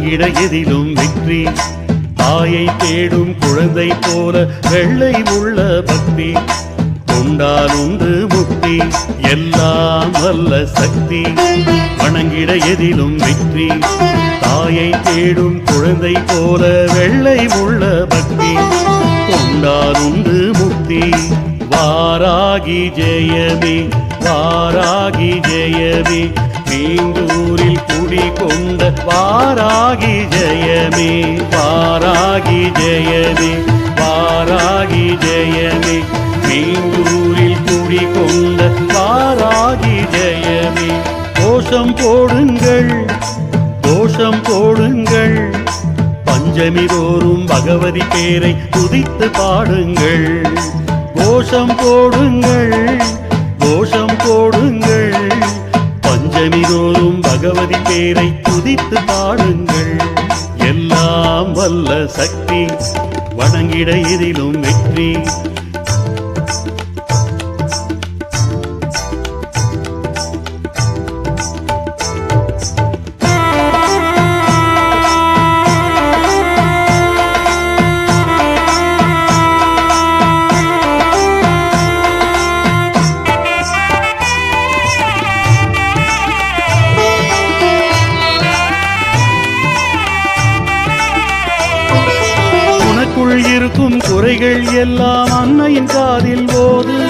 வணங்கிட எதிலும் வெற்றி. தாயை தேடும் குழந்தை போல வெள்ளை உள்ள பக்தி. கொண்டால் உண்டு முக்தி எல்லாம் வல்ல சக்தி. வணங்கிட எதிலும் வெற்றி. தாயை தேடும் குழந்தை போல வெள்ளை உள்ள பக்தி. கொண்டால் உண்டு முக்தி. வாராகி ஜெயமே வாராகி ஜெயமே மீண்டூரில் குடிகொண்ட வாராகி ஜெயமே. வாராகி ஜெயமே வாராகி ஜெயமே மீண்டூரில் குடிகொண்ட வாராகி ஜெயமே. கோஷம் போடுங்கள் கோஷம் போடுங்கள். பஞ்சமி தோறும் பகவதி பேரை துதித்து பாடுங்கள். கோஷம் போடுங்கள் கோஷம் போடுங்கள். பஞ்சமி தோறும் பகவதி பேரை துதித்து பாடுங்கள். எல்லாம் வல்ல சக்தி. வணங்கிட இதிலும் வெற்றி. இருக்கும் குறைகள் எல்லாம் அன்னையின் காதில் போது.